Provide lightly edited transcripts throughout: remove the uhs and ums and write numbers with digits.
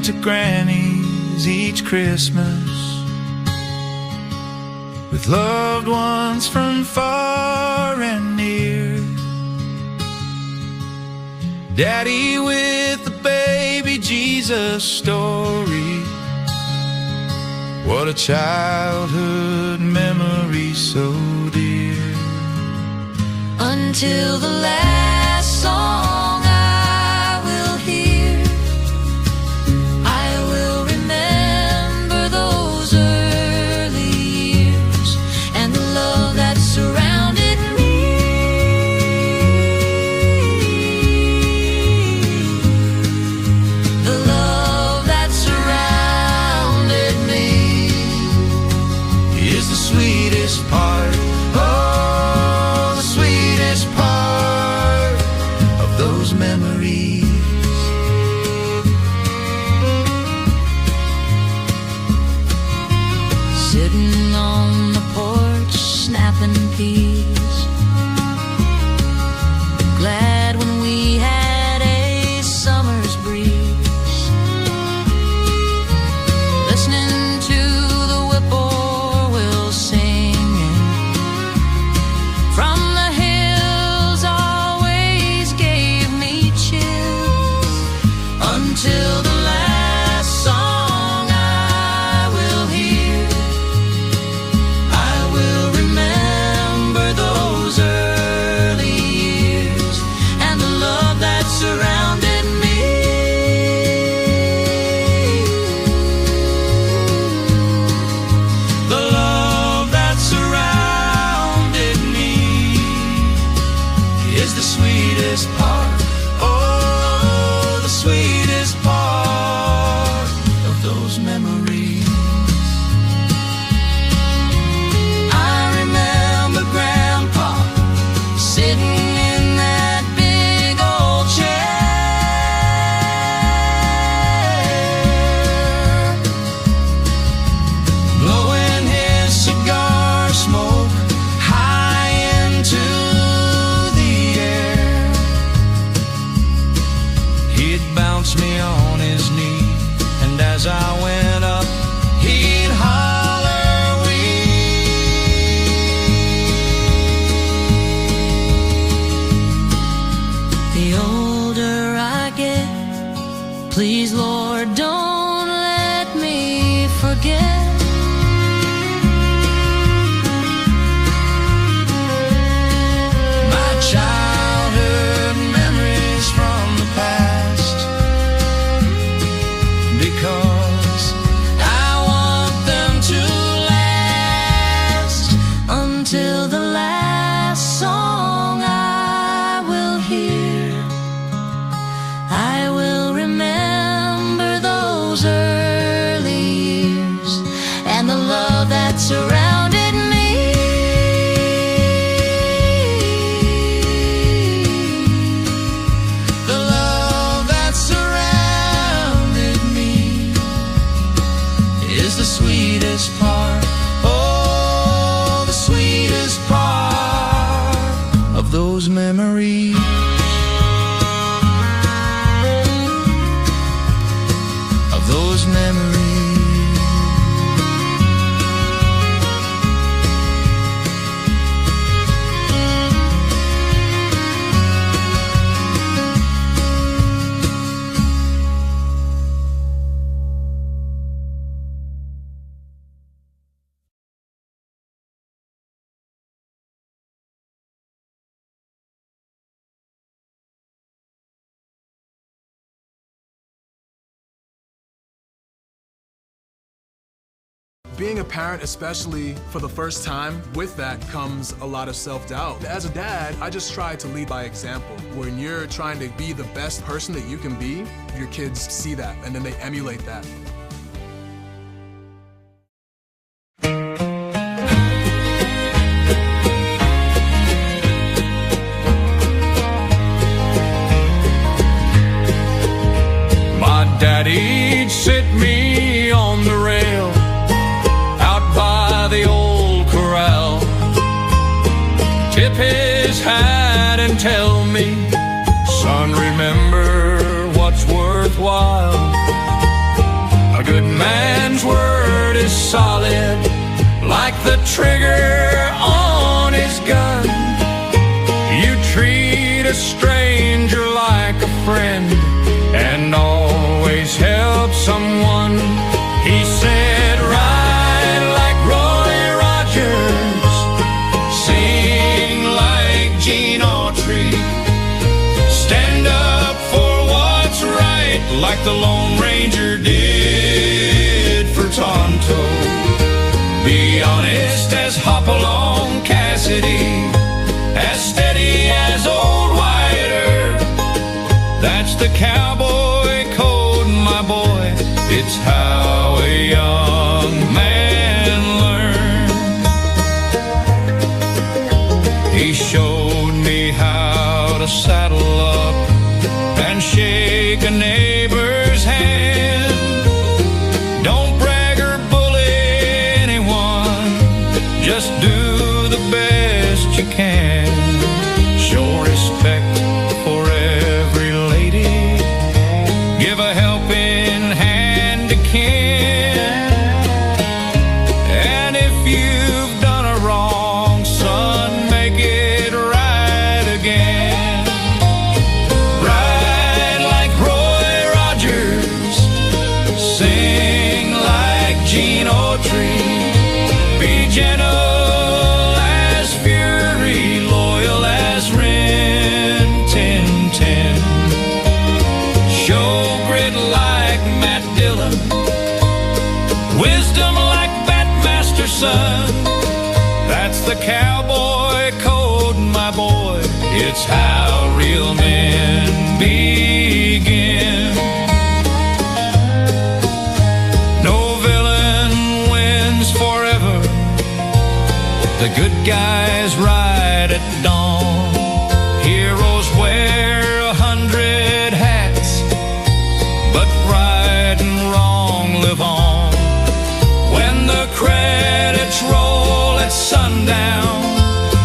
went to Granny's each Christmas with loved ones from far and near. Daddy with the baby Jesus story. What a childhood memory so dear. Until the last song I will hear, I will remember those early years and the love that surrounded me. The love that surrounded me is the sweetest part. Oh, the sweetest part of those memories. Sitting on the porch, snapping peas, glad when we had a summer's breeze, listening to the whippoorwill singing from the hills always gave me chills. Until the last song I will hear, I will remember those early years and the love that surrounded me. The love that surrounded me is the sweetest part. Oh, the sweetest part of those memories. I remember Grandpa sitting in that big old chair, Blowing his cigar smoke high into the air. He'd bounce me on his knee, and as I went up, he'd holler, The older I get, please Lord, don't let me forget my childhood memories from the past, because I want them to last. until the last song I will hear. I will remember those early years and the love that surrounded me. The love that surrounded me is the sweetest part. Oh, the sweetest part of those memories. Of those memories. Being a parent, especially for the first time, with that comes a lot of self-doubt. As a dad, I just try to lead by example. When you're trying to be the best person that you can be, your kids see that and then they emulate that. My daddy'd sit me on the rail out by the old corral, tip his hat and tell me, son, remember what's worthwhile. the trigger on his gun. You treat a stranger like a friend and always help someone. He said, ride like Roy Rogers, sing like Gene Autry, stand up for what's right like the Lone Ranger did for Tonto. Be honest as Hopalong Cassidy, as steady as old Wyatt Earp. That's the cowboy code, my boy. It's how a young man learns. He showed me how to saddle up and shake a neighbor's hand. Don't brag or bully anyone, just do the best you can. Show respect for every lady, give a helping hand to kin. And if you've done a wrong, son, make it right again. Ride like Roy Rogers, sing like Gene Autry, be gentle as Fury, loyal as Rin Tin Tin. Show grit like Matt Dillon, wisdom like Batmaster's son. That's the cowboy code, my boy. It's how real men begin. No villain wins forever. The good guys ride at dawn. Heroes wear 100 hats, but right and wrong live on. When the credits roll at sundown,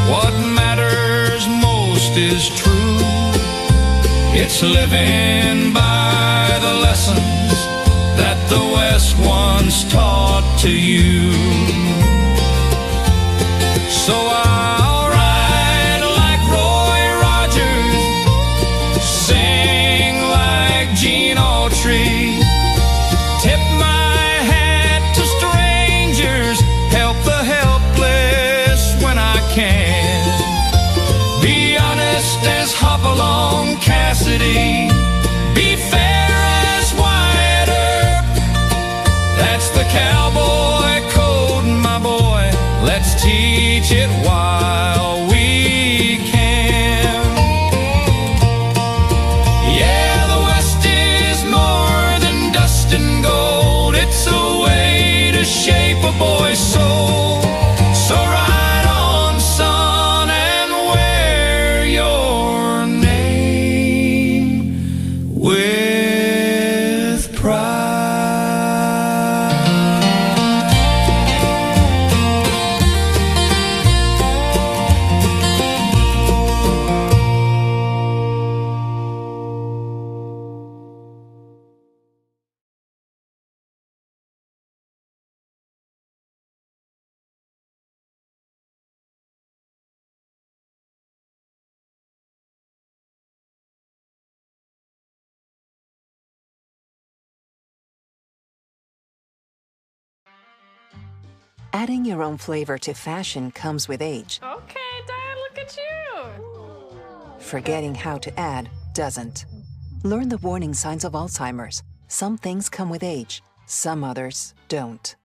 what matters most is true. It's living by the lessons that the West once taught to you. So I'll ride like Roy Rogers, sing like Gene Autry, tip my hat to strangers, help the helpless when I can. Be honest as Hopalong Cassidy, be fair as Wyatt Earp. That's the cowboy code, my boy. Let's teach it while we can. Yeah, the West is more than dust and gold. It's a way to shape a boy's soul. So ride on, son, and wear your name with pride. Adding your own flavor to fashion comes with age. Okay, Dad, look at you. Forgetting how to add doesn't. Learn the warning signs of Alzheimer's. Some things come with age, some others don't.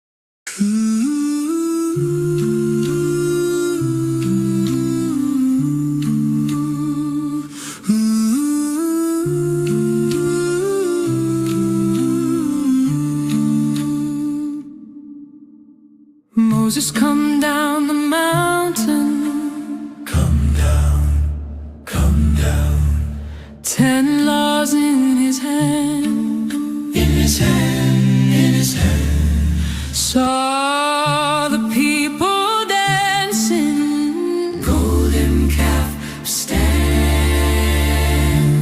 Moses, come down the mountain. Come down, come down. 10 laws in his hand. In his hand, in his hand. Saw the people dancing. Golden calf stand.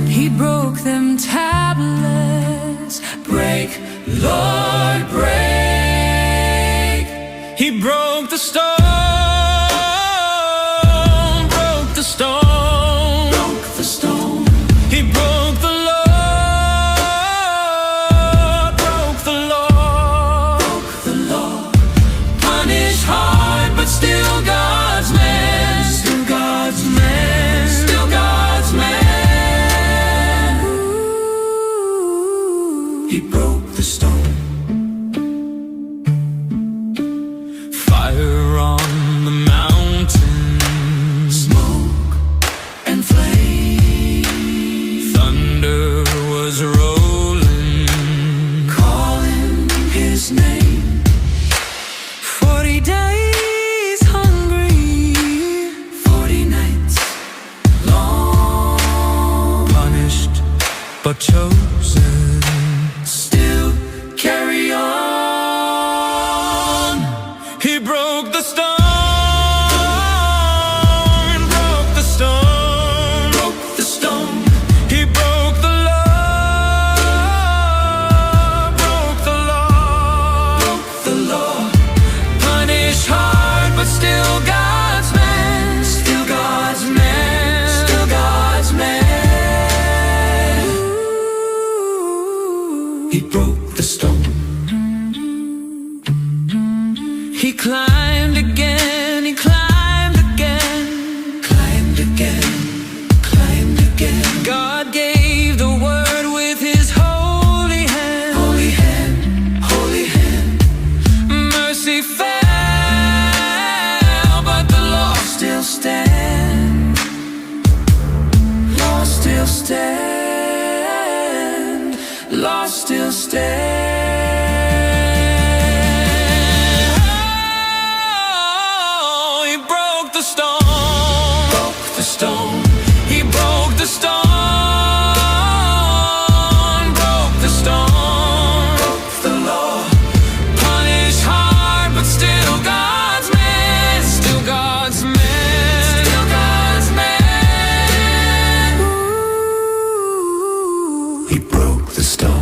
He broke them tablets. Break, Lord, break. He broke the stone. but chosen. Still carry on. He broke the stone. He broke the stone. He climbed again, he climbed again, climbed again, climbed again. God gave the word with his holy hand, holy hand, holy hand. Mercy fell, but the law still stands. Law still stands. Lost still stand. Oh, he broke the stone. Broke the stone. He broke the stone. Broke the stone. Broke the law. Punished hard, but still God's man. Still God's man. Still God's man. Ooh, he broke the stone.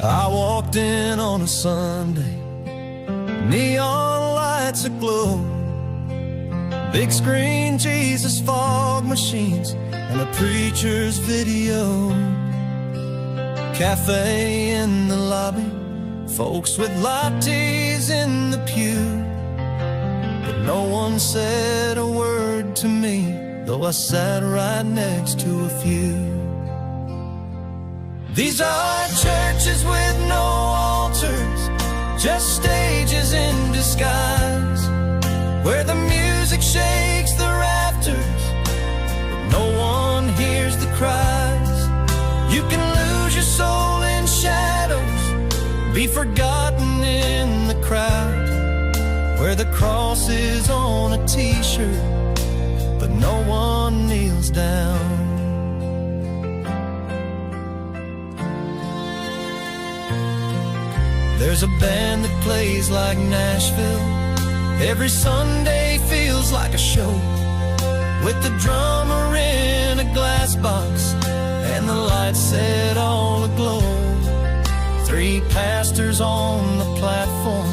I walked in on a Sunday, neon lights aglow, big screen Jesus fog machines, and a preacher's video. Cafe in the lobby, folks with lattes in the pew, but no one said a word to me, though I sat right next to a few. These are churches with no altars, just stages in disguise, where the music shakes the rafters, but no one hears the cries. You can lose your soul in shadows, be forgotten in the crowd, where the cross is on a t-shirt, but no one kneels down. There's a band that plays like Nashville. Every Sunday feels like a show, with the drummer in a glass box and the lights set all aglow. 3 pastors on the platform,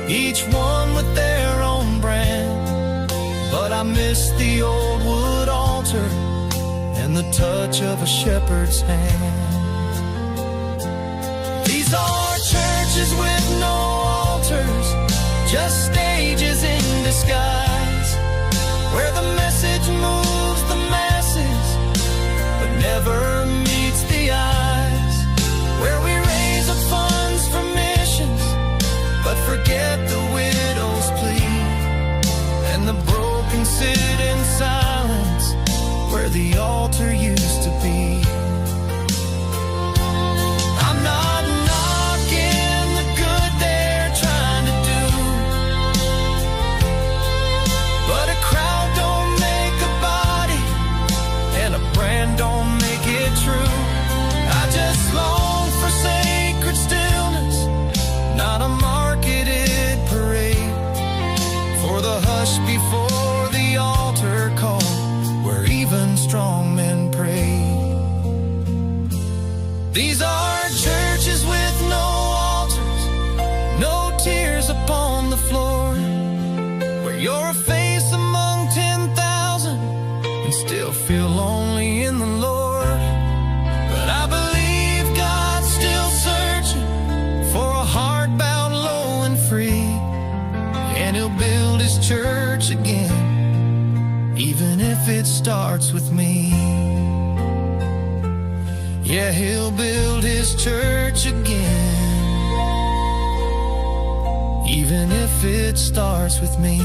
each one with their own brand. But I miss the old wood altar and the touch of a shepherd's hand. These are churches with no altars, just stages in disguise, where the message moves the masses, but never meets the eyes, where we raise up funds for missions, but forget the widow's plea, and the broken sit in silence, where the altar used to be. I'm not don't make it true. I just long for sacred stillness, not a marketed parade, for the hush before the altar call, where even strong men pray. These are churches with no altars, no tears upon the floor, where you're a face among 10,000 and still feel lonely in the Lord. But I believe God's still searching for a heart bowed low and free, and he'll build his church again, even if it starts with me. Yeah, he'll build his church again, even if it starts with me.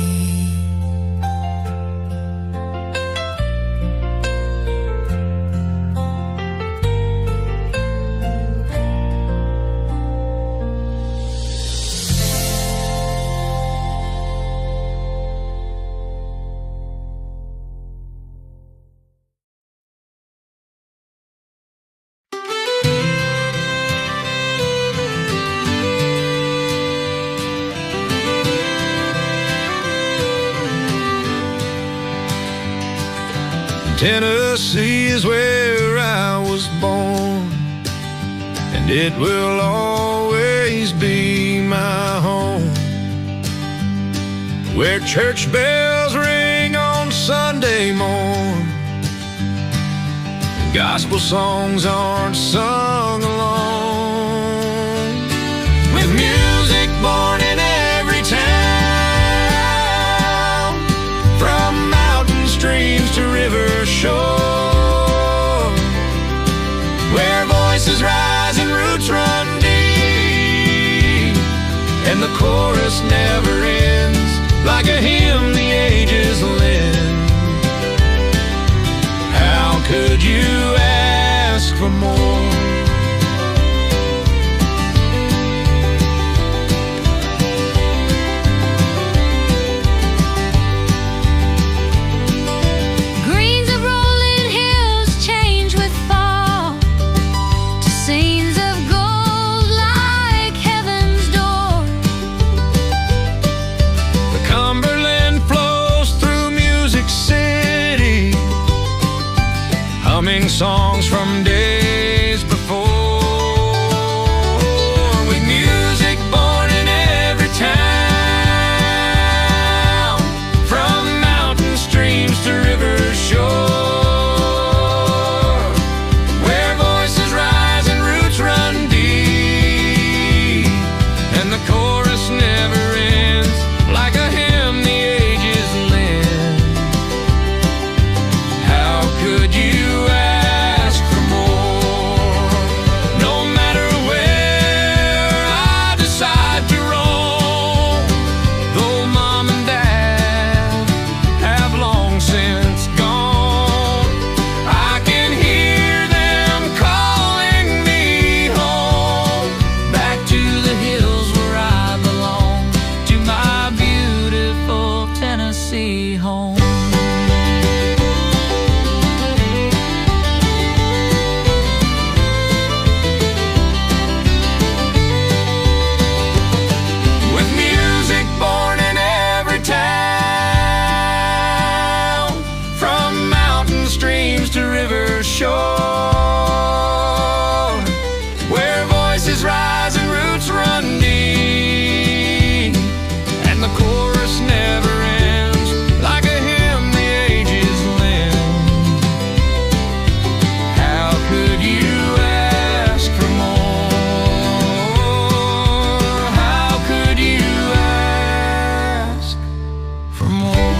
Tennessee is where I was born, and it will always be my home. Where church bells ring on Sunday morn, gospel songs aren't sung alone. With music born in every town, from mountain streams to river shore, where voices rise and roots run deep, and the chorus never ends, like a hymn the ages lend. How could you ask for more? Greens of rolling hills change with fall to scenes of gold like heaven's door. The Cumberland flows through Music City, humming songs from days before. With music born in every town, from mountain streams to river shore, where voices rise and roots run deep, and the chorus never ends, like a hymn the ages lend. How could you ask for more? No matter where I decide to roam, though mom and dad have long since gone, I can hear them calling me home, back to the hills where I belong, to my beautiful Tennessee home. With music born in every town, from mountain streams to river shore, where voices rise and roots run deep, and the chorus never ends, like a hymn the ages lend. How could you ask for more? How could you ask for more?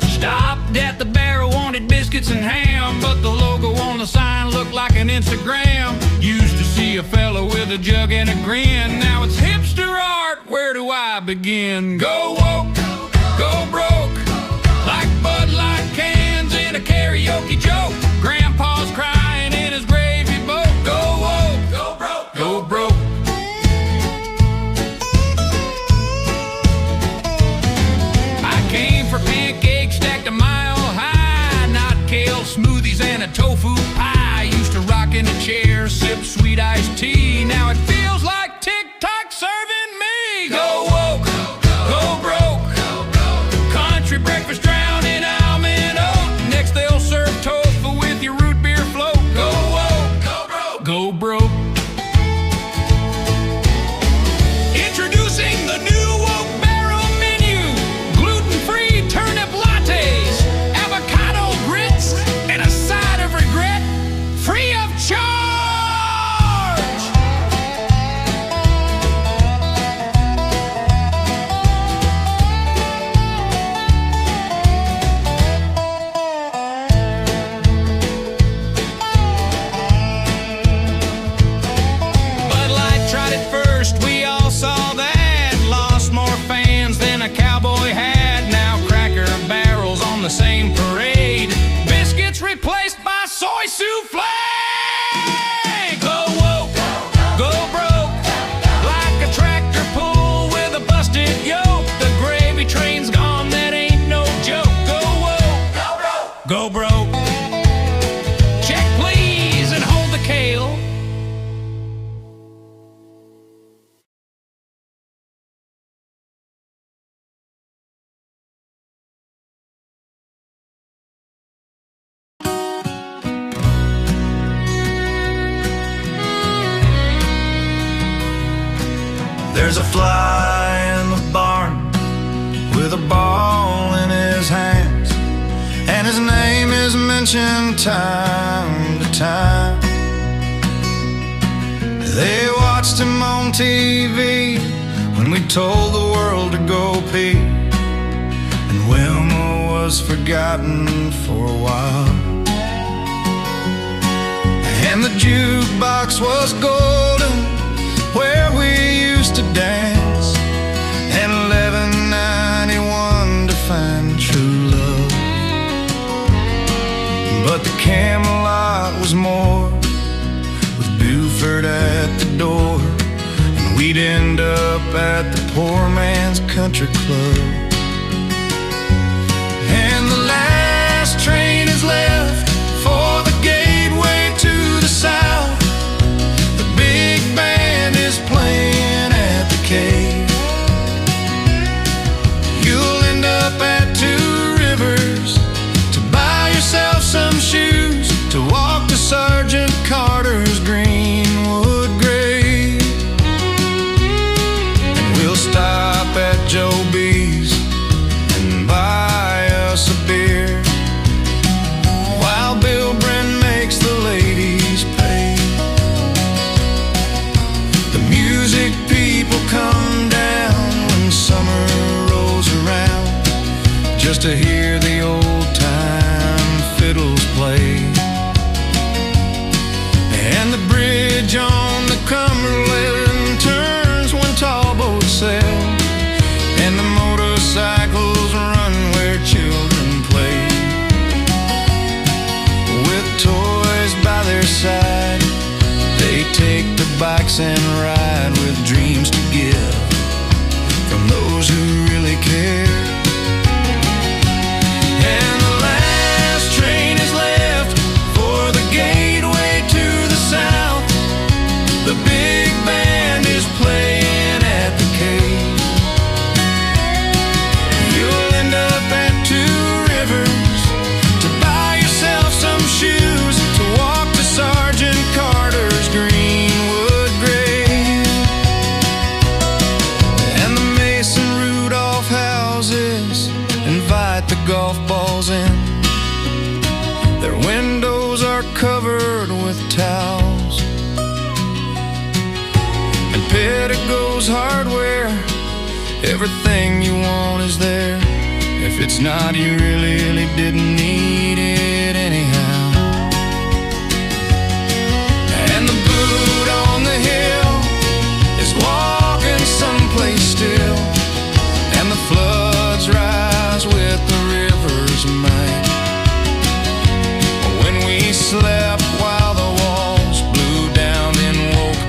Stopped at the barrel, wanted biscuits and ham, but the logo on the sign looked like an Instagram. Used to see a fella with a jug and a grin, now it's hipster art, where do I begin? Go woke, go broke, like Bud Light cans in a karaoke joke. Grandpa's crying in his gravy boat. Go woke, go broke, go broke. I came for pancakes stacked a mile high, not kale smoothies and a tofu pie. Used to rock in a chair, sip sweet iced tea. Now it feels like TikTok serving me. Go woke, go broke, There's a fly in the barn with a ball in his hands, and his name is mentioned time to time. They watched him on TV when we told the world to go pee, and Wilma was forgotten for a while. And the jukebox was golden where we used to dance, and 11.91 to find true love. But the Camelot was more, with Buford at the door, and we'd end up at the poor man's country club. And the last train is left for the gateway to the south. The big band is playing at the cave. You'll end up at Two Rivers to buy yourself some shoes, to walk to Sergeant Carter's Greenwood grave. And we'll stop at Joe B's and buy us a beer, while Bill Bryn makes the ladies pay. The music people come down when summer rolls around, just to hear the old time fiddles play. And the bridge on the Cumberland turns when tall boats sail, and the motorcycles run where children play. With toys by their side, they take their bikes and ride, with dreams to give from those who really care. And the last train is left for the gateway to the south. The big band is playing at the cave. You'll end up at Two Rivers to buy yourself some shoes, to walk to Sergeant Carter's Greenwood grave. And the Mason Rudolph houses invite the golf balls in. Their windows are covered with towels, and Pettigo's Hardware, everything you want is there. If it's not, you really didn't need it anyhow. And the boot on the hill is walking someplace still, and the floods rise with the river's might. When we slept while the walls blew down, then woke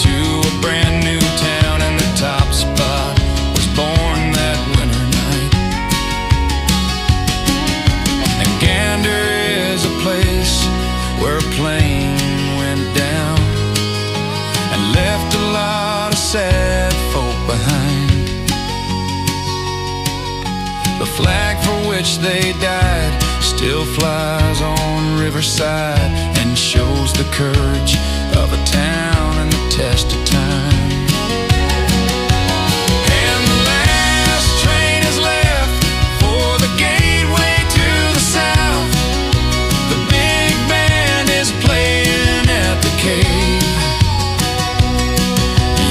to a brand new town, and the top spot was born that winter night. And Gander is a place where a plane went down and left a lot of sad folk behind. The flag for which they died still flies on Riverside, and shows the courage of a town and the test of time. And the last train is left for the gateway to the south. The big band is playing at the cave.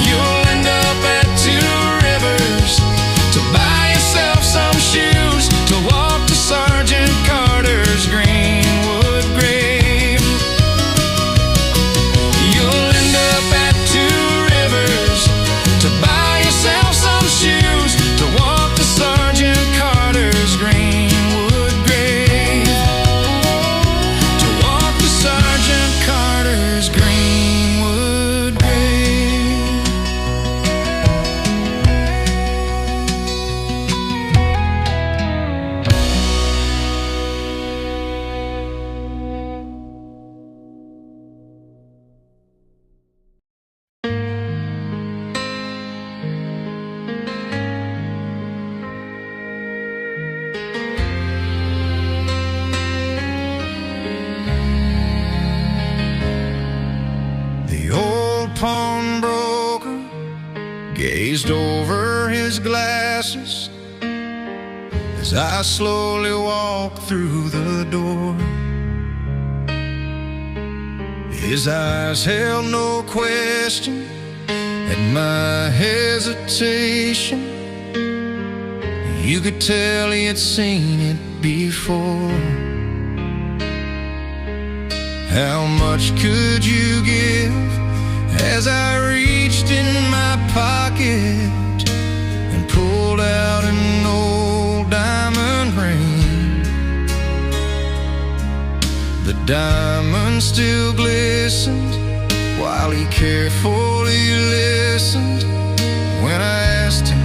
You'll end up at Two Rivers to buy yourself some shoes, to walk to Sergeant Carter's Greenwood grave. You'll end up at Two Rivers gazed over his glasses as I slowly walked through the door. His eyes held no question at my hesitation. You could tell he had seen it before. How much could you give? As I reached in my pocket and pulled out an old diamond ring. The diamond still glistened while he carefully listened when I asked him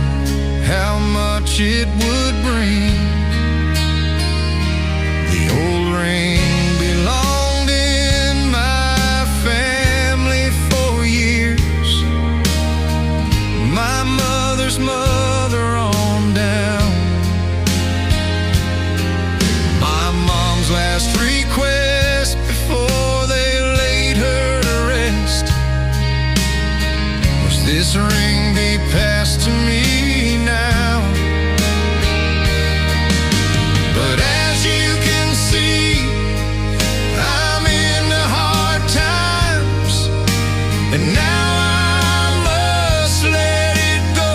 how much it would bring. The old ring belonged in my family for years. My mother's mother on down. My mom's last request before they laid her to rest was this ring be passed to me now. But as you can see, I'm in the hard times, and now I must let it go.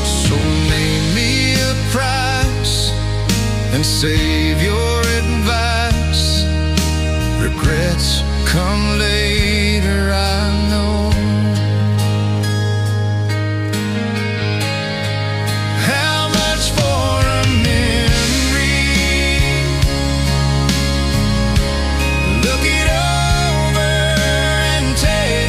So name me a price and save your advice. Regrets come later, I know. How much for a memory? Look it over and tell.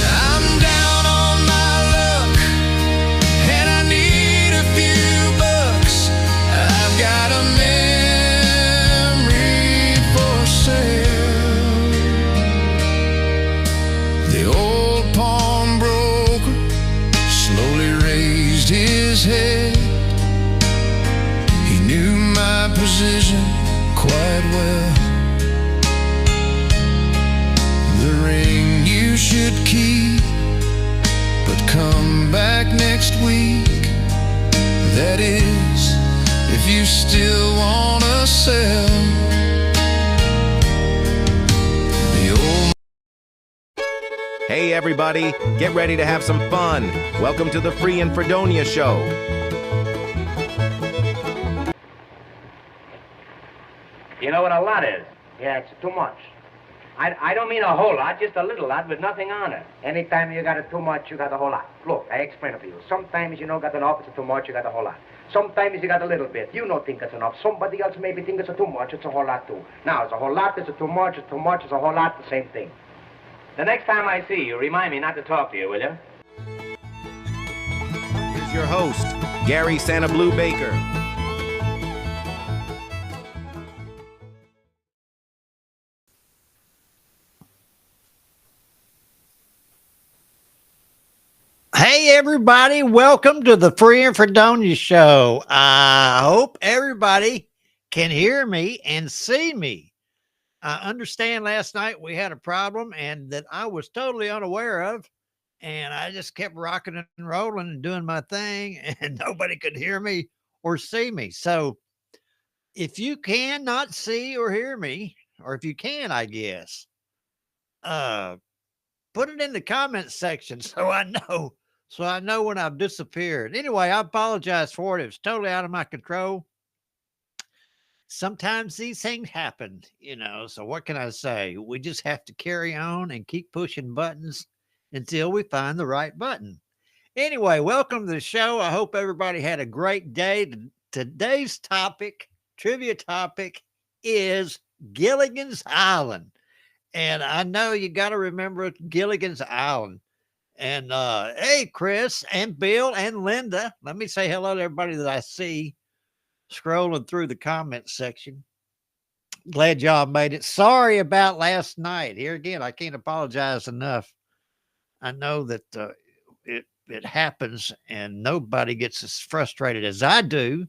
I'm down on my luck and I need a few bucks. I've got a memory for sale. The old pawnbroker slowly raised his head. He knew my position quite well. The ring you should keep, but come back next week. That is, if you still wanna sell. The old Hey everybody, get ready to have some fun. Welcome to the Free and Fredonia Show. You know what a lot is? Yeah, it's too much. I don't mean a whole lot, just a little lot with nothing on it. Anytime you got a too much, you got a whole lot. Look, I explain it to you. Sometimes you know got enough, it's a too much, you got a whole lot. Sometimes you got a little bit, you don't think it's enough. Somebody else maybe think it's a too much, it's a whole lot too. Now, it's a whole lot, it's a too much, it's a whole lot, the same thing. The next time I see you, remind me not to talk to you, will you? Here's your host, Gary SannaBlue Baker. Hey, everybody. Welcome to the Free and Fredonia Show. I hope everybody can hear me and see me. I understand last night we had a problem and that I was totally unaware of, and I just kept rocking and rolling and doing my thing, and nobody could hear me or see me. So if you cannot see or hear me, or if you can, I guess, put it in the comments section so I know. So I know when I've disappeared. Anyway, I apologize for it. It was totally out of my control. Sometimes these things happen, you know. So what can I say? We just have to carry on and keep pushing buttons until we find the right button. Anyway, welcome to the show. I hope everybody had a great day. Today's topic, trivia topic, is Gilligan's Island. And I know you got to remember Gilligan's Island. And hey, Chris and Bill and Linda, let me say hello to everybody that I see scrolling through the comment section. Glad y'all made it. Sorry about last night. Here again, I can't apologize enough. I know that it happens, and nobody gets as frustrated as I do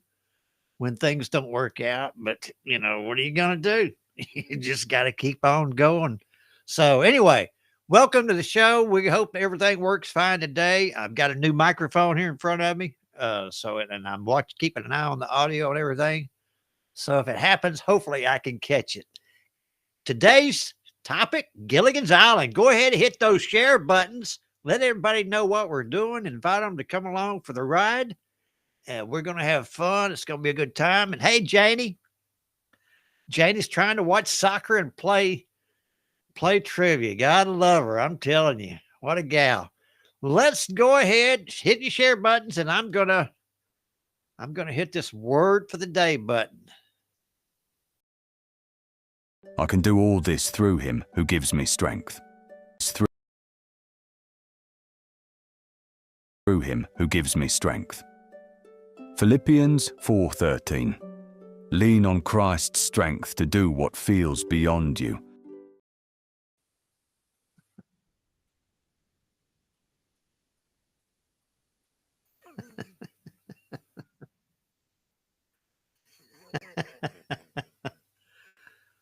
when things don't work out. But you know, what are you gonna do? You just got to keep on going. So anyway, welcome to the show. We hope everything works fine today. I've got a new microphone here in front of me. And I'm keeping an eye on the audio and everything. So if it happens, hopefully I can catch it. Today's topic, Gilligan's Island. Go ahead and hit those share buttons. Let everybody know what we're doing. Invite them to come along for the ride. And we're going to have fun. It's going to be a good time. And hey, Janie. Janie's trying to watch soccer and play trivia. Gotta love her. I'm telling you. What a gal. Let's go ahead, hit your share buttons, and I'm gonna hit this word for the day button. I can do all this through him who gives me strength. Through him who gives me strength. Philippians 4:13. Lean on Christ's strength to do what feels beyond you.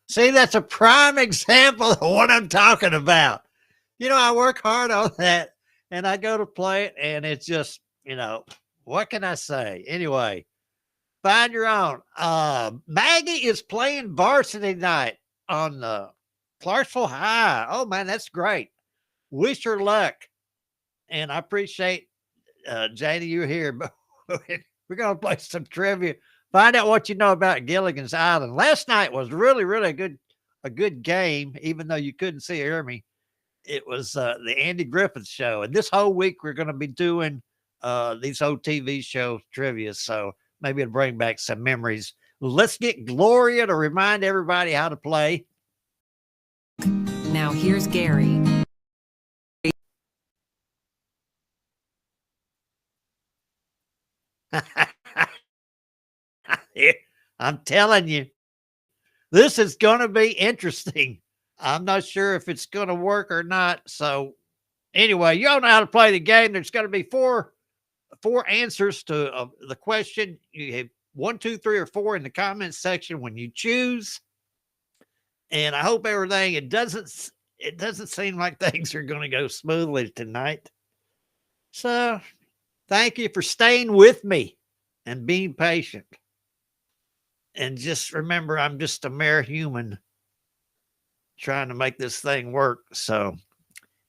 See, that's a prime example of what I'm talking about. I work hard on that, and I go to play it, and it's just, what can I say? Anyway, find your own. Maggie is playing varsity night on Clarksville High. Oh, man, that's great. Wish her luck. And I appreciate, Janie, you're here. But we're going to play some trivia. Find out what you know about Gilligan's Island. Last night was really, really a good game, even though you couldn't see or hear me. It was the Andy Griffith Show. And this whole week, we're going to be doing these old TV show trivia. So maybe it'll bring back some memories. Let's get Gloria to remind everybody how to play. Now here's Gary. I'm telling you, this is going to be interesting. I'm not sure if it's going to work or not. So anyway, you all know how to play the game. There's going to be four answers to the question. You have 1, 2, 3, or 4 in the comments section when you choose. And I hope everything, it doesn't seem like things are going to go smoothly tonight. So thank you for staying with me and being patient. And just remember, I'm just a mere human trying to make this thing work. So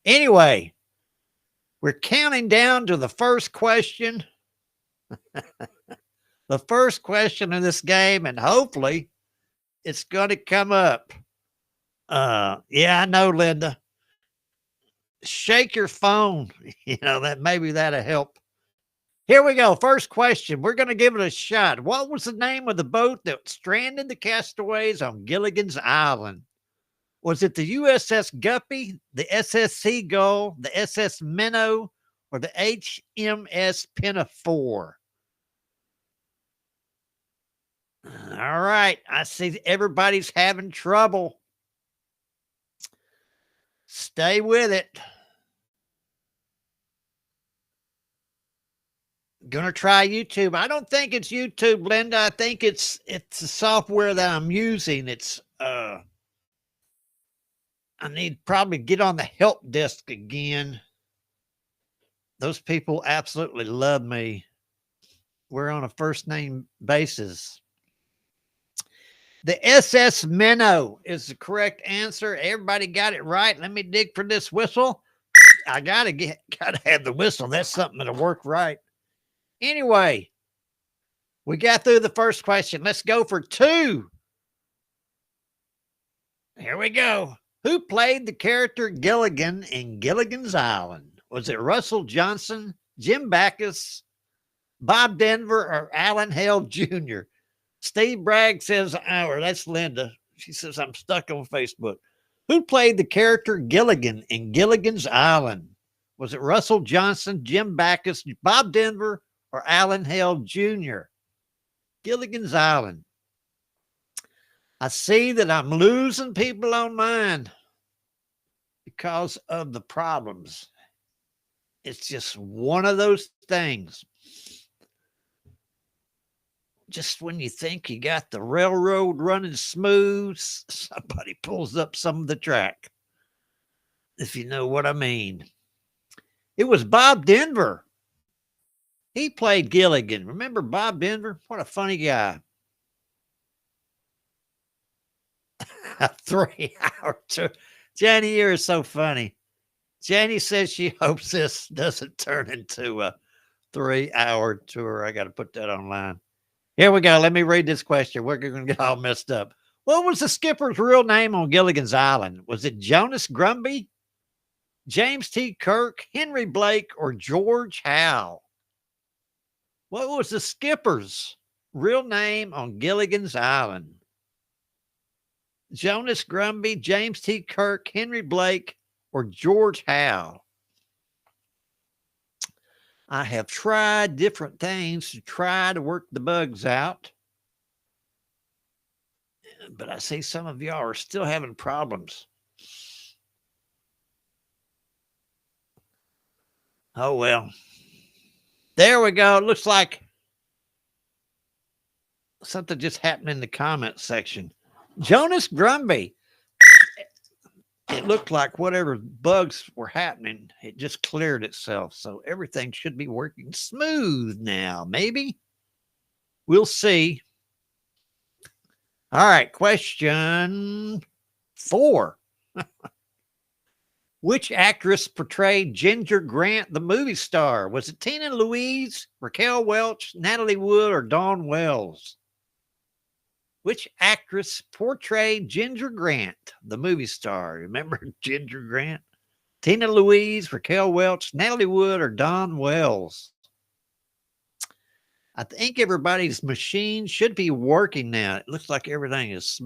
anyway, we're counting down to the first question. The first question in this game, and hopefully it's going to come up. Yeah, I know, Linda. Shake your phone. That'll help. Here we go. First question. We're going to give it a shot. What was the name of the boat that stranded the castaways on Gilligan's Island? Was it the USS Guppy, the SS Seagull, the SS Minnow, or the HMS Pinafore? All right. I see everybody's having trouble. Stay with it. Gonna try YouTube. I don't think it's YouTube, Linda. I think it's the software that I'm using. It's I need probably get on the help desk again. Those people absolutely love me. We're on a first name basis. The SS Minnow is the correct answer. Everybody got it right. Let me dig for this whistle. I gotta have the whistle. That's something that'll work right. Anyway, we got through the first question. Let's go for 2. Here we go. Who played the character Gilligan in Gilligan's Island? Was it Russell Johnson, Jim Backus, Bob Denver, or Alan Hale Jr.? Steve Bragg says, or that's Linda. She says, I'm stuck on Facebook. Who played the character Gilligan in Gilligan's Island? Was it Russell Johnson, Jim Backus, Bob Denver, or Alan Hale Jr.? Gilligan's Island. I see that I'm losing people on mine because of the problems. It's just one of those things. just when you think you got the railroad running smooth, somebody pulls up some of the track, if you know what I mean. It was Bob Denver. He played Gilligan. Remember Bob Denver? What a funny guy. A 3-hour tour. Jenny, you're so funny. Jenny says she hopes this doesn't turn into a 3-hour tour. I got to put that online. Here we go. Let me read this question. We're going to get all messed up. What was the skipper's real name on Gilligan's Island? Was it Jonas Grumby, James T. Kirk, Henry Blake, or George Howe? What was the skipper's real name on Gilligan's Island? Jonas Grumby, James T. Kirk, Henry Blake, or George Howe? I have tried different things to try to work the bugs out, but I see some of y'all are still having problems. Oh, well. There we go. It looks like something just happened in the comment section. Jonas Grumby. It looked like whatever bugs were happening, it just cleared itself. So everything should be working smooth now. Maybe. We'll see. All right. Question 4. Which actress portrayed Ginger Grant, the movie star? Was it Tina Louise, Raquel Welch, Natalie Wood, or Dawn Wells? Which actress portrayed Ginger Grant, the movie star? Remember Ginger Grant? Tina Louise, Raquel Welch, Natalie Wood, or Dawn Wells? I think everybody's machine should be working now. It looks like everything is.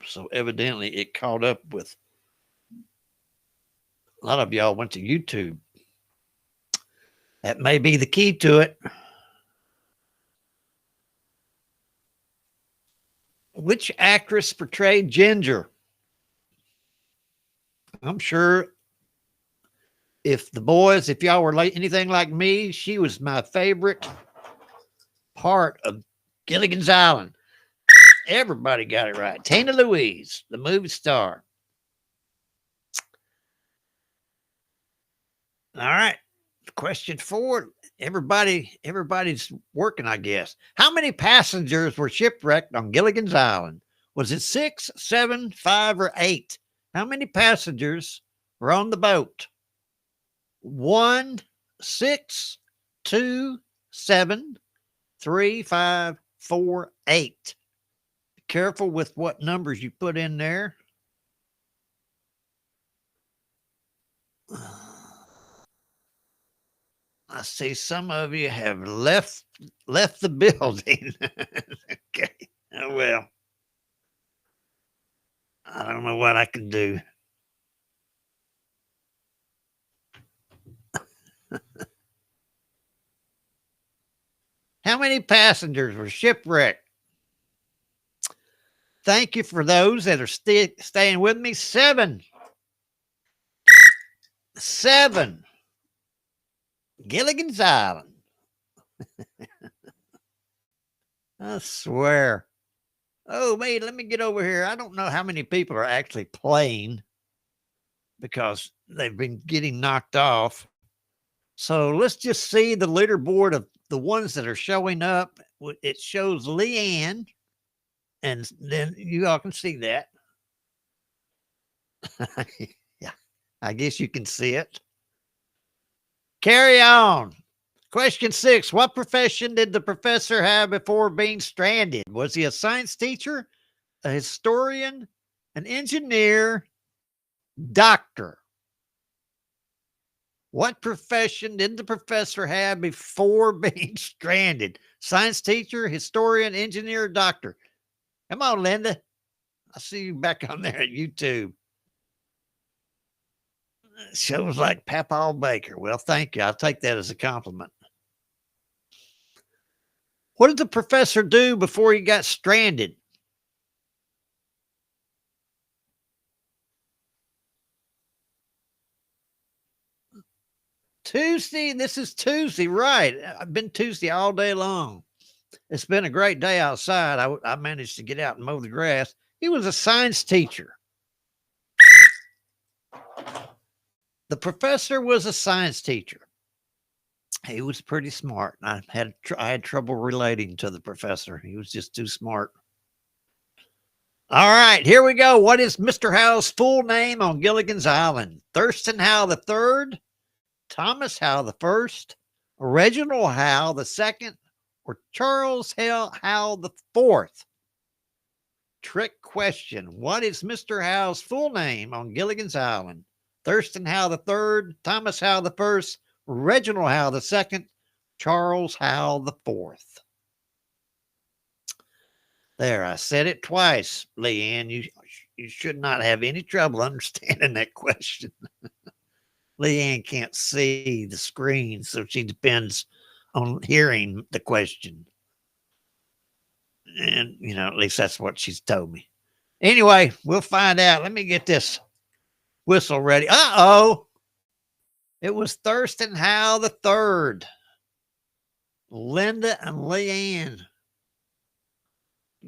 So evidently it caught up with. A lot of y'all went to YouTube. That may be the key to it. Which actress portrayed Ginger? I'm sure if y'all were anything like me, she was my favorite part of Gilligan's Island. Everybody got it right. Tina Louise, the movie star. All right. Question 4. Everybody's working, I guess. How many passengers were shipwrecked on Gilligan's Island? Was it 6, 7, 5, or 8? How many passengers were on the boat? 1, 6, 2, 7, 3, 5, 4, 8. Be careful with what numbers you put in there. I see some of you have left the building. Okay. Oh, well. I don't know what I can do. How many passengers were shipwrecked? Thank you for those that are staying with me. 7. 7. Gilligan's Island. I swear. Oh, wait, let me get over here. I don't know how many people are actually playing because they've been getting knocked off. So let's just see the leaderboard of the ones that are showing up. It shows Leanne, and then you all can see that. Yeah, I guess you can see it. Carry on. Question 6. What profession did the professor have before being stranded? Was he a science teacher, a historian, an engineer, doctor? What profession did the professor have before being stranded? Science teacher, historian, engineer, doctor? Come on, Linda. I see you back on there at YouTube. Shows like Papaw Baker. Well, thank you. I'll take that as a compliment. What did the professor do before he got stranded? Tuesday. This is Tuesday, right? I've been Tuesday all day long. It's been a great day outside. I managed to get out and mow the grass. He was a science teacher. The professor was a science teacher. He was pretty smart. I had trouble relating to the professor. He was just too smart. All right, here we go. What is Mr. Howe's full name on Gilligan's Island? Thurston Howe III, Thomas Howe I, Reginald Howe II, or Charles Howe IV? Trick question. What is Mr. Howe's full name on Gilligan's Island? Thurston Howe III, Thomas Howe I, Reginald Howe II, Charles Howe IV. There, I said it twice, Leanne. You should not have any trouble understanding that question. Leanne can't see the screen, so she depends on hearing the question. And, at least that's what she's told me. Anyway, we'll find out. Let me get this whistle ready. Uh-oh. It was Thurston Howe III. Linda and Leanne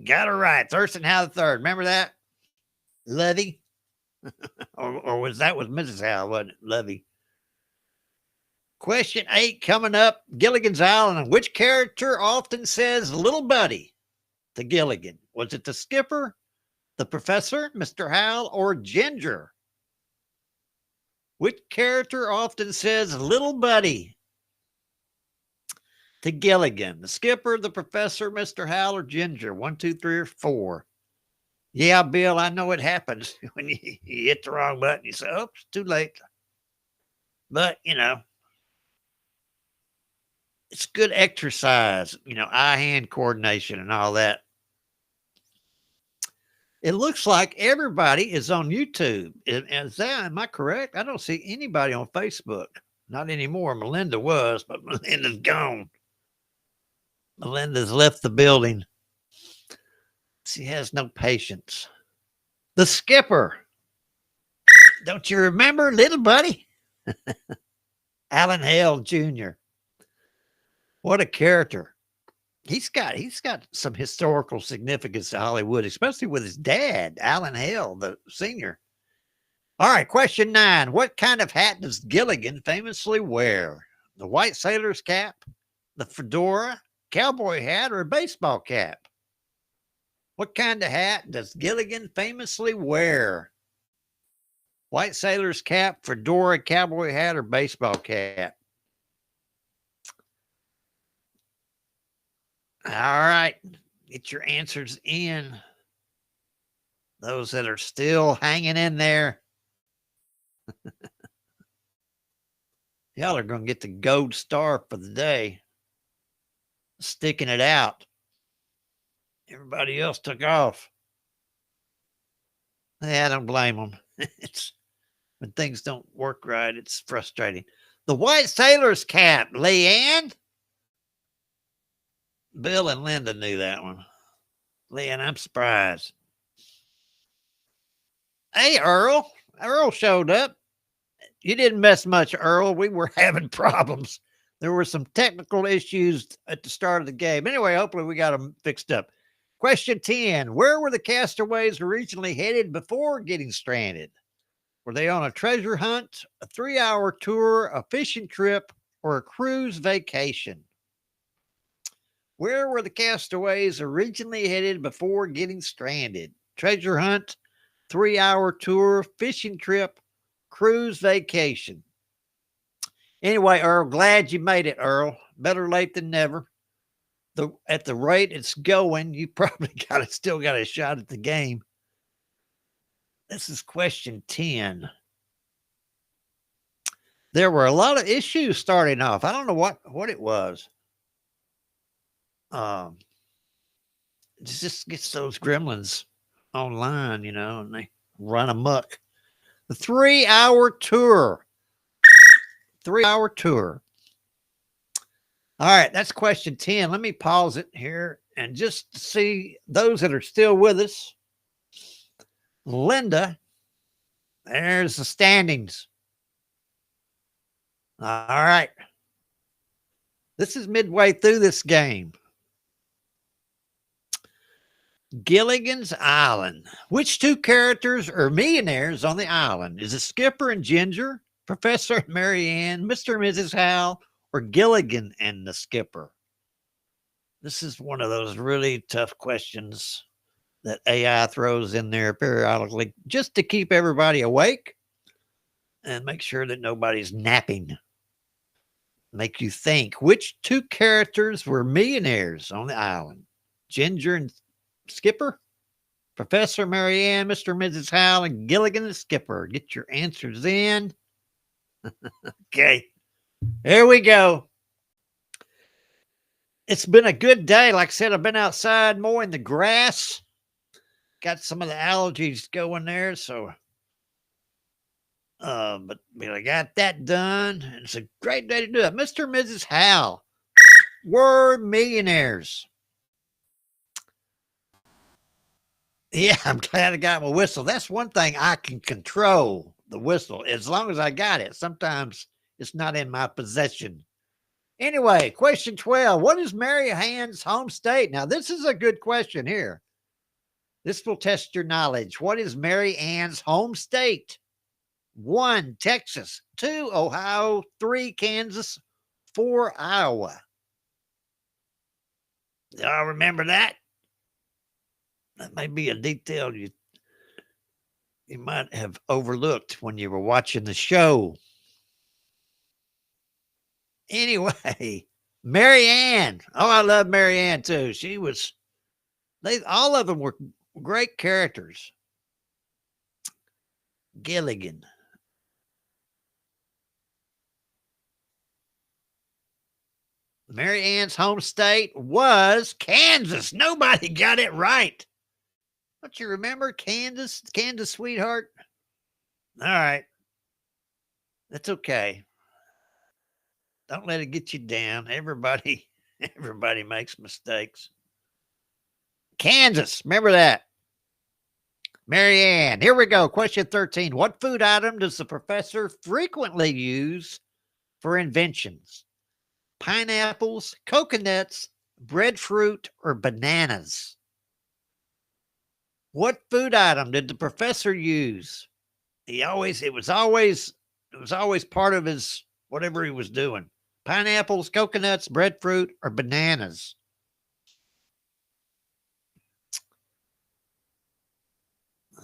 got it right. Thurston Howe III. Remember that? Levy? or was that was Mrs. Howe, wasn't it? Levy. Question 8 coming up. Gilligan's Island. Which character often says little buddy to Gilligan? Was it the skipper, the professor, Mr. Howe, or Ginger? Which character often says little buddy to Gilligan? The skipper, the professor, Mr. Howe, or Ginger? 1, 2, 3, or 4. Yeah, Bill, I know it happens when you hit the wrong button. You say, oops, too late. But, it's good exercise, eye-hand coordination and all that. It looks like everybody is on YouTube. Am I correct? I don't see anybody on Facebook. Not anymore. Melinda was, but Melinda's gone. Melinda's left the building. She has no patience. The skipper. Don't you remember, little buddy? Alan Hale Jr. What a character. He's got some historical significance to Hollywood, especially with his dad, Alan Hale, the senior. All right, question 9. What kind of hat does Gilligan famously wear? The white sailor's cap, the fedora, cowboy hat, or a baseball cap? What kind of hat does Gilligan famously wear? White sailor's cap, fedora, cowboy hat, or baseball cap? All right, get your answers in. Those that are still hanging in there. Y'all are going to get the gold star for the day. Sticking it out. Everybody else took off. Yeah, I don't blame them. It's when things don't work right, it's frustrating. The white sailor's cap, Leanne. Bill and Linda knew that one. Leanne, I'm surprised. Hey, Earl. Earl showed up. You didn't miss much, Earl. We were having problems. There were some technical issues at the start of the game. Anyway, hopefully we got them fixed up. Question 10. Where were the castaways originally headed before getting stranded? Were they on a treasure hunt, a 3-hour tour, a fishing trip, or a cruise vacation? Where were the castaways originally headed before getting stranded? Treasure hunt, 3-hour tour, fishing trip, cruise vacation. Anyway, Earl, glad you made it, Earl. Better late than never. At the rate it's going, you probably still got a shot at the game. This is question 10. There were a lot of issues starting off. I don't know what it was. It just gets those gremlins online, and they run amok. The 3-hour tour. 3-hour tour. All right, that's question 10. Let me pause it here and just see those that are still with us. Linda, there's the standings. All right. This is midway through this game. Gilligan's Island. Which two characters are millionaires on the island? Is it Skipper and Ginger, Professor and Mary Ann, Mr. and Mrs. Hal, or Gilligan and the Skipper? This is one of those really tough questions that AI throws in there periodically just to keep everybody awake and make sure that nobody's napping. Make you think. Which two characters were millionaires on the island? Ginger and Skipper, Professor Mary Ann, Mr. and Mrs. Hal, and Gilligan and Skipper. Get your answers in. Okay, here we go. It's been a good day. Like I said, I've been outside mowing the grass. Got some of the allergies going there, so but I got that done. And it's a great day to do it. Mr. and Mrs. Hal were millionaires. Yeah, I'm glad I got my whistle. That's one thing I can control, the whistle, as long as I got it. Sometimes it's not in my possession. Anyway, question 12. What is Mary Ann's home state? Now, this is a good question here. This will test your knowledge. What is Mary Ann's home state? 1, Texas. 2, Ohio. 3, Kansas. 4, Iowa. Y'all remember that? That may be a detail you might have overlooked when you were watching the show. Anyway, Mary Ann. Oh, I love Mary Ann too. All of them were great characters. Gilligan. Mary Ann's home state was Kansas. Nobody got it right. Don't you remember Kansas, sweetheart? All right. That's okay. Don't let it get you down. Everybody makes mistakes. Kansas. Remember that. Mary Ann. Here we go. Question 13. What food item does the professor frequently use for inventions? Pineapples, coconuts, breadfruit, or bananas? What food item did the professor use? It was always part of his whatever he was doing. Pineapples, coconuts, breadfruit, or bananas?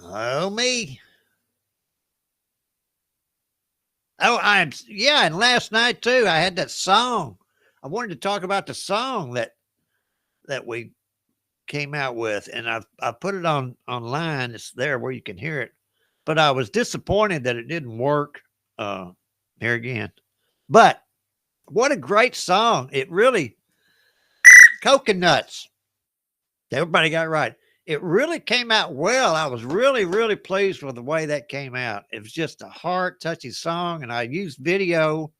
Oh, me. Oh, and last night too, I had that song. I wanted to talk about the song that we came out with, and I put it online. It's there where you can hear it. But I was disappointed that it didn't work here again. But what a great song. It really, coconuts. Everybody got it right. It really came out well. I was really, really pleased with the way that came out. It was just a heart-touching song, and I used video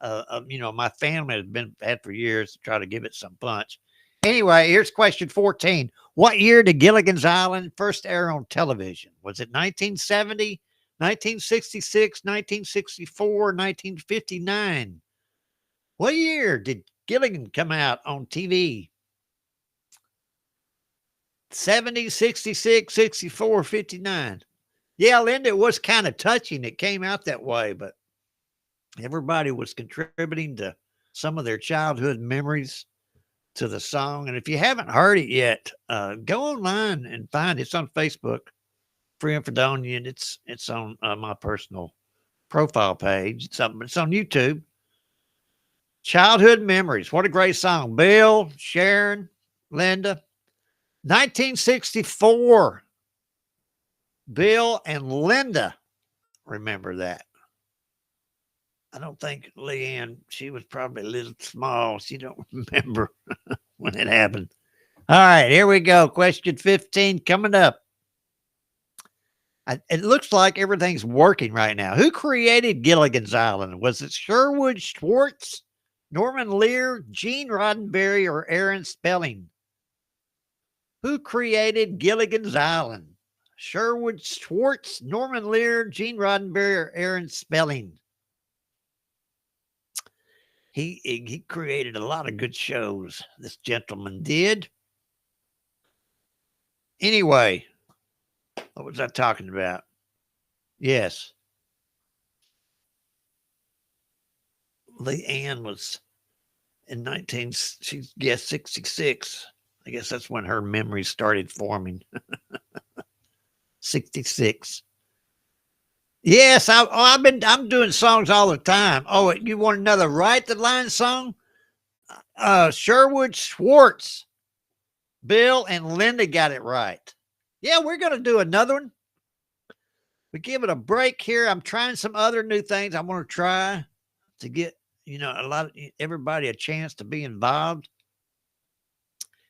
my family had for years to try to give it some punch. Anyway, here's question 14. What year did Gilligan's Island first air on television? Was it 1970, 1966, 1964, 1959? What year did Gilligan come out on TV? 70, 66, 64, 59. Yeah, Linda, it was kind of touching. It came out that way, but everybody was contributing to some of their childhood memories to the song. And if you haven't heard it yet, go online and find it. It's on Facebook, Free and Fredonia, and it's on my personal profile page. It's on YouTube. Childhood Memories. What a great song. Bill, Sharon, Linda. 1964. Bill and Linda remember that. I don't think Leanne, she was probably a little small. She don't remember when it happened. All right, here we go. Question 15 coming up. It looks like everything's working right now. Who created Gilligan's Island? Was it Sherwood Schwartz, Norman Lear, Gene Roddenberry, or Aaron Spelling? Who created Gilligan's Island? Sherwood Schwartz, Norman Lear, Gene Roddenberry, or Aaron Spelling? He created a lot of good shows. This gentleman did. Anyway, what was I talking about? Yes. Leanne was in 66. I guess that's when her memory started forming. 66. Yes, I'm doing songs all the time. Oh, you want another Right the Line song? Sherwood Schwartz, Bill and Linda got it right. Yeah, we're gonna do another one. We give it a break here. I'm trying some other new things. I want to try to get everybody a chance to be involved.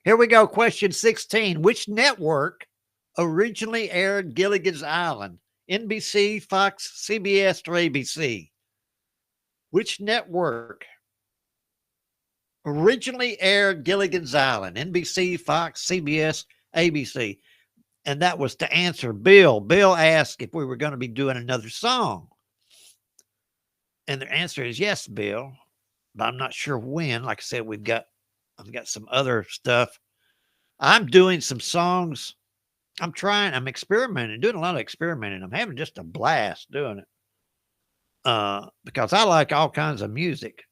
Here we go. Question 16. Which network originally aired Gilligan's Island? NBC, Fox, CBS, or ABC? Which network originally aired Gilligan's Island? NBC, Fox, CBS, ABC. And that was to answer Bill. Bill asked if we were going to be doing another song. And the answer is yes, Bill. But I'm not sure when. Like I said, I've got some other stuff. I'm doing some songs. I'm experimenting, doing a lot of experimenting. I'm having just a blast doing it. Because I like all kinds of music.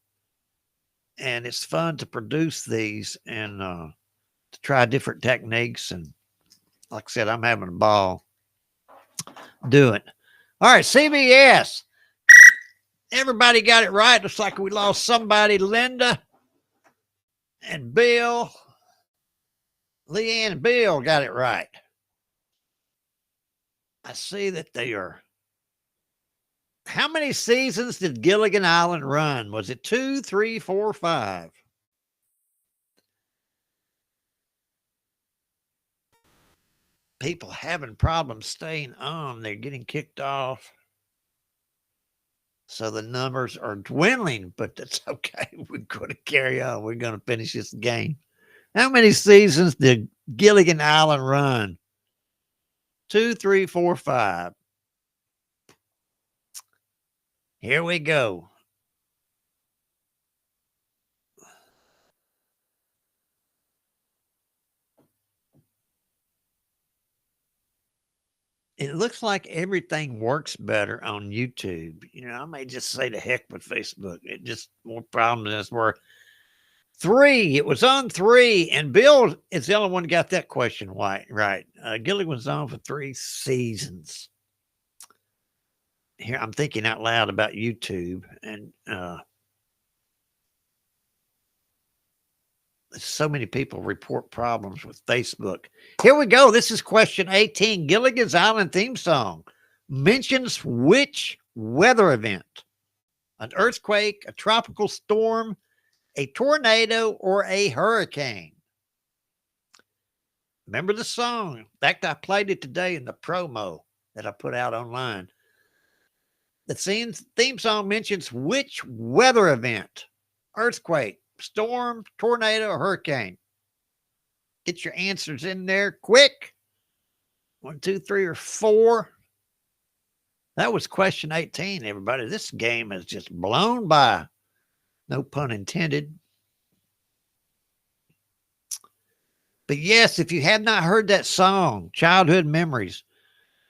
And it's fun to produce these and to try different techniques. And like I said, I'm having a ball doing it. All right, CBS. Everybody got it right. Looks like we lost somebody. Linda and Bill. Leanne and Bill got it right. I see that they are. How many seasons did Gilligan Island run? Was it 2, 3, 4, 5? People having problems staying on. They're getting kicked off. So the numbers are dwindling, but that's okay. We're going to carry on. We're going to finish this game. How many seasons did Gilligan Island run? 2, 3, 4, 5. Here we go. It looks like everything works better on YouTube. I may just say to heck with Facebook. It just more problems than it's worth. 3. It was on 3, and Bill is the only one who got that question right. Gilligan was on for 3 seasons. Here, I'm thinking out loud about YouTube, and so many people report problems with Facebook. Here we go. This is question 18. Gilligan's Island theme song mentions which weather event? An earthquake, a tropical storm, a tornado, or a hurricane? Remember the song? In fact, I played it today in the promo that I put out online. The theme song mentions which weather event? Earthquake, storm, tornado, or hurricane? Get your answers in there quick. 1, 2, 3, or 4. That was question 18, everybody. This game has just blown by. No pun intended. But yes, if you have not heard that song, Childhood Memories,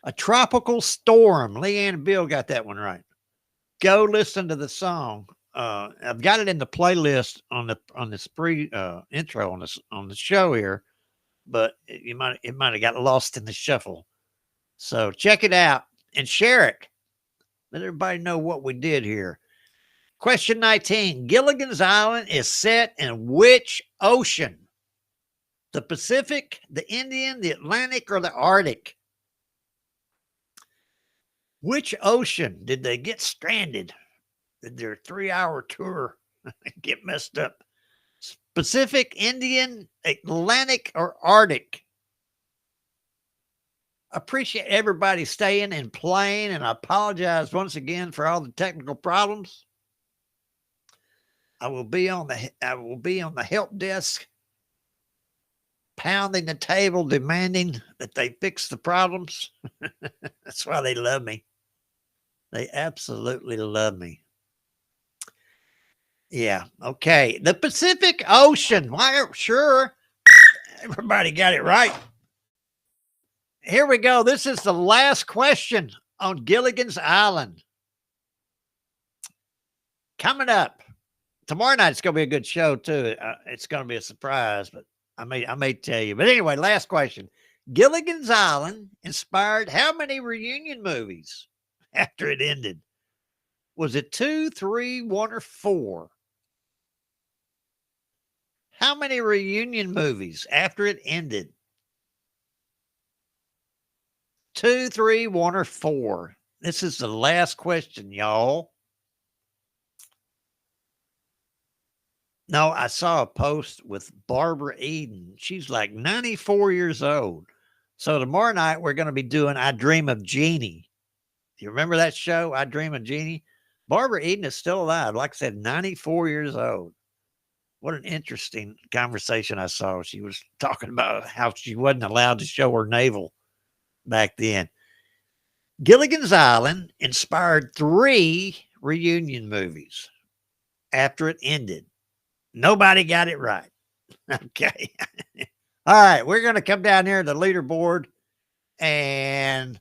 A Tropical Storm, Leanne and Bill got that one right. Go listen to the song. I've got it in the playlist on the spree intro on the show here, but it might have got lost in the shuffle. So check it out and share it. Let everybody know what we did here. Question 19. Gilligan's Island is set in which ocean? The Pacific, the Indian, the Atlantic, or the Arctic? Which ocean did they get stranded? Did their 3-hour tour get messed up? Pacific, Indian, Atlantic, or Arctic? Appreciate everybody staying and playing, and I apologize once again for all the technical problems. I will be on the help desk, pounding the table, demanding that they fix the problems. That's why they love me. They absolutely love me. Yeah. Okay. The Pacific Ocean. Why? Sure. Everybody got it right. Here we go. This is the last question on Gilligan's Island. Coming up tomorrow night, it's going to be a good show too. It's going to be a surprise, but I may tell you. But anyway, last question. Gilligan's Island inspired how many reunion movies after it ended? Was it 2, 3, 1, or 4? How many reunion movies after it ended? 2, 3, 1, or 4? This is the last question, y'all. No, I saw a post with Barbara Eden. She's like 94 years old. So tomorrow night, we're going to be doing I Dream of Jeannie. Do you remember that show, I Dream of Jeannie? Barbara Eden is still alive. Like I said, 94 years old. What an interesting conversation I saw. She was talking about how she wasn't allowed to show her navel back then. Gilligan's Island inspired 3 reunion movies after it ended. Nobody got it right. Okay. All right. We're going to come down here to the leaderboard. And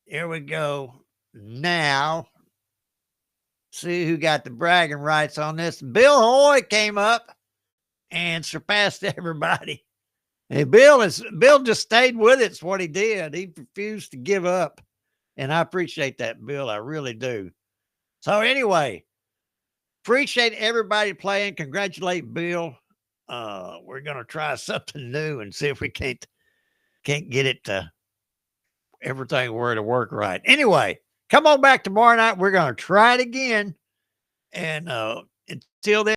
here we go. Now, see who got the bragging rights on this. Bill Hoy came up and surpassed everybody. Hey, Bill just stayed with it. It's what he did. He refused to give up. And I appreciate that, Bill. I really do. So anyway, appreciate everybody playing. Congratulate Bill. We're going to try something new and see if we can't get it to everything were to work right. Anyway, come on back tomorrow night. We're going to try it again. And until then,